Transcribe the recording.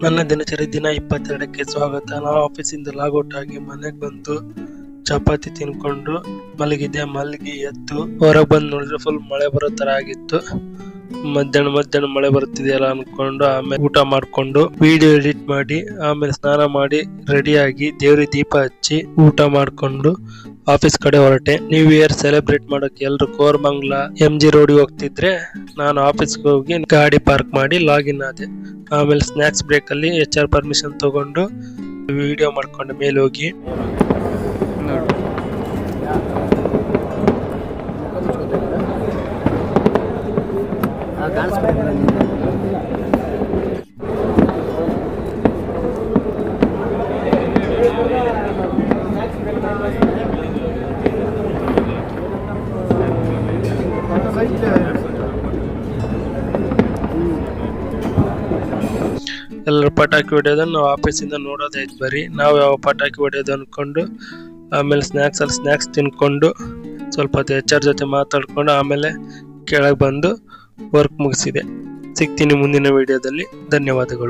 ನನ್ನ ದಿನಚರಿ ದಿನ 22ಕ್ಕೆ ಸ್ವಾಗತ. ನಾವು ಆಫೀಸಿಂದ ಲಾಗೌಟ್ ಆಗಿ ಮನೆಗೆ ಬಂದು ಚಪಾತಿ ತಿನ್ಕೊಂಡು ಮಲಗಿ ಎದ್ದು ಹೊರಗೆ ಬಂದು ನೋಡಿದ್ರೆ ಫುಲ್ ಮಳೆ ಬರೋ ತರ ಆಗಿತ್ತು. ಮಧ್ಯಾಹ್ನ ಮಳೆ ಬರುತ್ತಿದೆಯಲ್ಲ ಅನ್ಕೊಂಡು ಆಮೇಲೆ ಊಟ ಮಾಡ್ಕೊಂಡು ವಿಡಿಯೋ ಎಡಿಟ್ ಮಾಡಿ ಆಮೇಲೆ ಸ್ನಾನ ಮಾಡಿ ರೆಡಿಯಾಗಿ ದೇವ್ರಿಗೆ ದೀಪ ಹಚ್ಚಿ ಊಟ ಮಾಡ್ಕೊಂಡು ಆಫೀಸ್ ಕಡೆ ಹೊರಟೆ. ನ್ಯೂ ಇಯರ್ ಸೆಲೆಬ್ರೇಟ್ ಮಾಡೋಕೆ ಎಲ್ರು ಕೋರಮಂಗಲ MG ರೋಡ್ ಹೋಗ್ತಿದ್ರೆ ನಾನು ಆಫೀಸ್ಗೆ ಹೋಗಿ ಗಾಡಿ ಪಾರ್ಕ್ ಮಾಡಿ ಲಾಗಿನ್ ಆದೆ. ಆಮೇಲೆ ಸ್ನಾಕ್ಸ್ ಬ್ರೇಕ್ ಅಲ್ಲಿ HR ಪರ್ಮಿಷನ್ ತಗೊಂಡು ವಿಡಿಯೋ ಮಾಡ್ಕೊಂಡು ಮೇಲೆ ಹೋಗಿ ಎಲ್ಲರೂ ಪಟಾಕಿ ಹೊಡೆಯೋದನ್ನು ನಾವು ಆಫೀಸಿಂದ ನೋಡೋದಾಯ್ತು. ಬರೀ ನಾವು ಯಾವ ಪಟಾಕಿ ಹೊಡೆಯೋದು ಅನ್ಕೊಂಡು ಆಮೇಲೆ ಸ್ನ್ಯಾಕ್ಸ್ ತಿನ್ಕೊಂಡು ಸ್ವಲ್ಪ ಹೊತ್ತು HR ಜೊತೆ ಮಾತಾಡ್ಕೊಂಡು ಆಮೇಲೆ ಕೆಳಗೆ ಬಂದು ವರ್ಕ್ ಮುಗಿಸಿದೆ. ಸಿಗ್ತೀನಿ ಮುಂದಿನ ವಿಡಿಯೋದಲ್ಲಿ. ಧನ್ಯವಾದಗಳು.